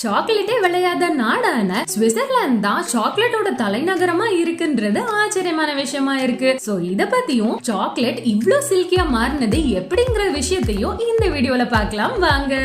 சாக்லேட்டே விளையாத நாடான சுவிட்சர்லாந்து தான் சாக்லேட்டோட தலைநகரமா இருக்குன்றது ஆச்சரியமான விஷயமா இருக்கு. சோ இத பத்தியும் சாக்லேட் இவ்ளோ சில்கியா மாறினது எப்படிங்கிற விஷயத்தையும் இந்த வீடியோல பார்க்கலாம் வாங்க.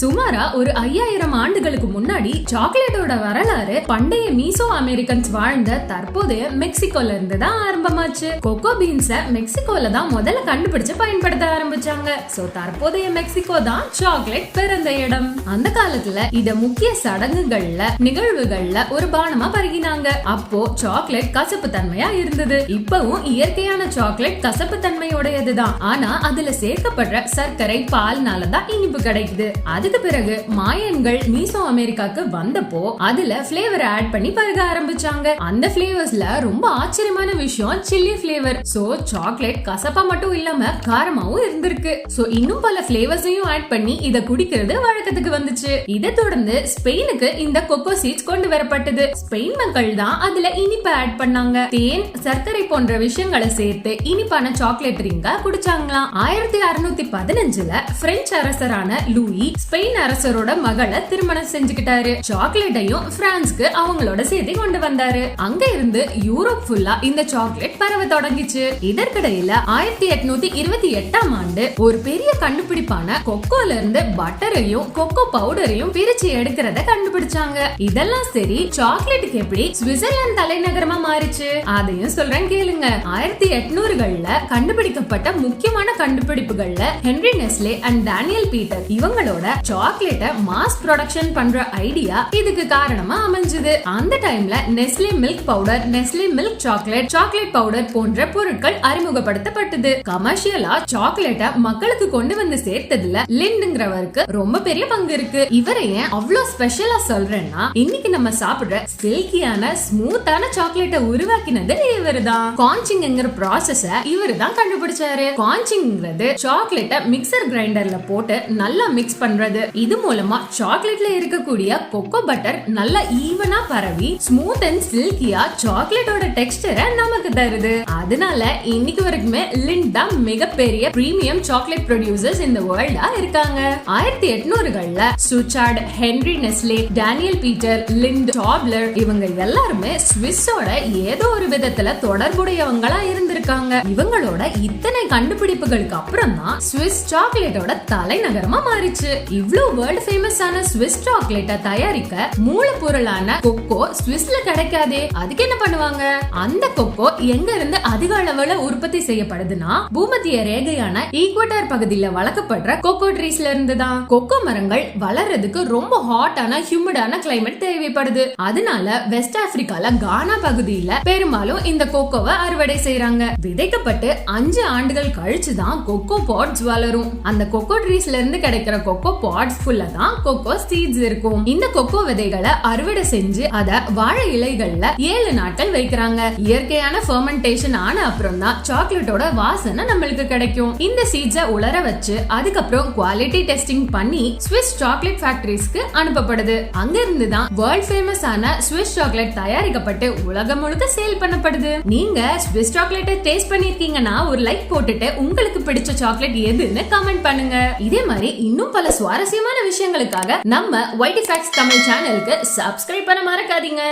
சுமாரா ஒரு 5000 ஆண்டுகளுக்கு முன்னாடி சாக்லேட்டோட வரலாறு பண்டைய மீசோ அமெரிக்கன்ஸ் வாழ்ந்த தற்போதைய மெக்சிகோல இருந்து தான் ஆரம்பமாச்சு. கொக்கோ பீன்ஸ மெக்சிகோல தான் முதல்ல கண்டுபிடிச்சு பயன்படுத்த ஆரம்பிச்சாங்க. சோ தற்போதைய மெக்சிகோ தான் சாக்லேட் பிறந்த இடம். அந்த காலத்துல இத முக்கிய சடங்குகள்ல நிகழ்வுகள்ல ஒரு பானமா பருகினாங்க. அப்போ சாக்லேட் கசப்பு தன்மையா இருந்தது. இப்பவும் இயற்கையான சாக்லேட் கசப்பு தன்மையோடையதுதான். ஆனா அதுல சேர்க்கப்படுற சர்க்கரை பால்னாலதான் இனிப்பு கிடைக்குது. அதுக்கு பிறகு மாயன்கள் மீசோ அமெரிக்காக்கு வந்தப்போ அதுல பிளேவர் ஆட் பண்ணி பருக ஆரம்பிச்சாங்க. அந்த பிளேவர்ஸ்ல ரொம்ப ஆச்சரியமான விஷயம் சில்லி பிளேவர். சோ சாக்லேட் கசப்பா மட்டும் இல்லாம காரமாவும் இருந்திருக்கு. சோ இன்னும் பல பிளேவர்ஸையும் ஆட் பண்ணி இத குடிக்கிறது வழக்கத்துக்கு வந்துச்சு. இதை தொடர்ந்து ஸ்பெயினுக்கு இந்த கொக்கோ சீட்ஸ் கொண்டு வரப்பட்டது. ஸ்பெயின் மக்கள் தான் அதுல இனிப்பை ஆட் பண்ணாங்க. தேன், சர்க்கரை போன்ற விஷயங்களை சேர்த்து இனிப்பான சாக்லேட் ரிங்கா குடிச்சாங்களாம். 1615ல பிரெஞ்சு அரசரான லூயி ஸ்பெயின் அரசரோட மகளை திருமணம் செஞ்சுக்கிட்டாரு. சாக்லேட்டையும் பிரான்ஸ்க்கு அவங்களோட சேர்த்து கொண்டு வந்தாரு. அங்க இருந்து யூரோப் ஃபுல்லா இந்த சாக்லேட் பரவ தொடங்கிச்சு. இதற்கிடையில 1828ஆம் ஆண்டு ஒரு பெரிய கண்டுபிடிப்பான கொக்கோல இருந்து பட்டரையும் கொக்கோ பவுடரையும் பிரிச்சு எடுக்கிறத கண்டுபிடிச்சாங்க. இதெல்லாம் சரி, சாக்லேட்டுக்கு எப்படி சுவிட்சர்லாந்து தலைநகரமா மாறிச்சு அதையும் சொல்றேன் கேளுங்க. 1800கள்ல கண்டுபிடிக்கப்பட்ட முக்கியமான கண்டுபிடிப்புகள்ல Henri Nestle and Daniel Peter இவங்களோட சாக்லேட்ட மாஸ் ப்ரொடக்ஷன் பண்ற ஐடியா இதுக்கு காரணமா அமைஞ்சது. அந்த டைம்ல Nestle milk powder, Nestle milk chocolate powder போன்ற பொருட்கள் அறிமுகப்படுத்தப்பட்டது. கமர்ஷியலா சாக்லேட்ட மக்களுக்கு கொண்டு வந்து சேர்த்ததுல லிண்ட்ங்கிறவருக்கு ரொம்ப பெரிய பங்கு இருக்கு. இவரை ஏன் அவ்வளவு ஸ்பெஷலா சொல்றேன்னா, இன்னைக்கு நம்ம சாப்பிடுற சில்கியான ஸ்மூத்தான சாக்லேட்ட உருவாக்கினது இவருதான். கான்ச்சிங்ங்கிற ப்ராசஸ இவரு தான் கண்டுபிடிச்சாரு. கான்ச்சிங்கிறது சாக்லேட்ட மிக்சர் கிரைண்டர்ல போட்டு நல்லா மிக்ஸ் பண்றது. இது மூலமா சாக்லேட்ல இருக்கக்கூடிய கொக்கோ பட்டர் நல்லா ஈவனா பரவி ஸ்மூத் அண்ட் சில்கியா சாக்லேட்டோட டெக்ஸ்டரை நமக்கு தருது. அதனால இன்னைக்கு வரைக்குமே லிண்ட் தான் மிகப்பெரிய பிரீமியம் சாக்லேட் ப்ரொடியூசர்ஸ் இந்த வேர்ல்டா இருக்காங்க. 1800கள்ல Suchard, Henri Nestle, Daniel Peter, Lindt, Tobler இவங்க எல்லாருமே ஸ்விஸ்ஸோட ஏதோ ஒரு விதத்துல தொடர்புடையவங்களா இருந்திருக்காங்க. இவங்களோட இத்தனை கண்டுபிடிப்புகளுக்கு அப்புறம் தான் ஸ்விஸ் சாக்லேட்டோட தலைநகரமா மாறிச்சு. இவ்ளோ வேர்ல்ட் ஃபேமஸான ஸ்விஸ் சாக்லேட்ட தயாரிக்க மூலப்பொருளான கொக்கோ ஸ்விஸ்ல கிடைக்காதே. அதுக்கு என்ன பண்ணுவாங்க? அந்த கொக்கோ எங்க இருந்து அதிக அளவுல உற்பத்தி செய்யப்படுதுன்னா பூமத்திய ரேகையான ஈக்வட்டார் பகுதியில வளர்க்கப்படுற கொக்கோ ட்ரீஸ்ல இருந்து தான். கொக்கோ மரங்கள் வளர்றதுக்கு ரொம்ப ஹாட்டான ஹியூமிடான கிளைமேட் தேவைப்படுது. அதனால வெஸ்ட் ஆப்பிரிக்கால கானா பகுதியில பெரும்பாலும் இந்த கொக்கோவை அறுவடை செய்யறாங்க. விதைக்கப்பட்டு 5 ஆண்டுகள் கழிச்சு தான் கொக்கோ பாட்ஸ் வளரும். அந்த கொக்கோ ட்ரீஸ்ல இருந்து கிடைக்கிற கொக்கோ பாட்ஸ் ஃபுல்லா தான் கொக்கோ சீட்ஸ் இருக்கும். இந்த கொக்கோ விதைகளை அறுவடை செஞ்சு அத வாழை இலைகள்ல 7 நாட்கள் வைக்கிறாங்க. இயற்கையான ஃபெர்மெண்டேஷன் ஆன அப்புறம் தான் சாக்லேட்டோட வாசனை நம்மளுக்கு கிடைக்கும். இந்த சீட்ஸை உலர வச்சு அதுக்கப்புறம் குவாலிட்டி டெஸ்டிங் பண்ணி ஸ்விஸ் சாக்லேட் ஃபேக்டரிஸ்க்கு அனுப்பப்படுது. அங்க இருந்து தான் வேர்ல்ட் ஃபேமஸ் ஆன ஸ்விஸ் சாக்லேட் தயாரிக்கப்பட்டு உலகம் முழுக்க சேல் பண்ணப்படுது. நீங்க ஸ்விஸ் சாக்லேட்டை டேஸ்ட் பண்ணிருக்கீங்கன்னா ஒரு லைக் போட்டுட்டு உங்களுக்கு பிடிச்ச சாக்லேட் எதுன்னு கமெண்ட் பண்ணுங்க. இதே மாதிரி இன்னும் பல சுவாரஸ்யமான விஷயங்களுக்காக நம்ம YT Facts தமிழ் சேனலுக்கு சப்ஸ்கிரைப் பண்ண மறக்காதீங்க.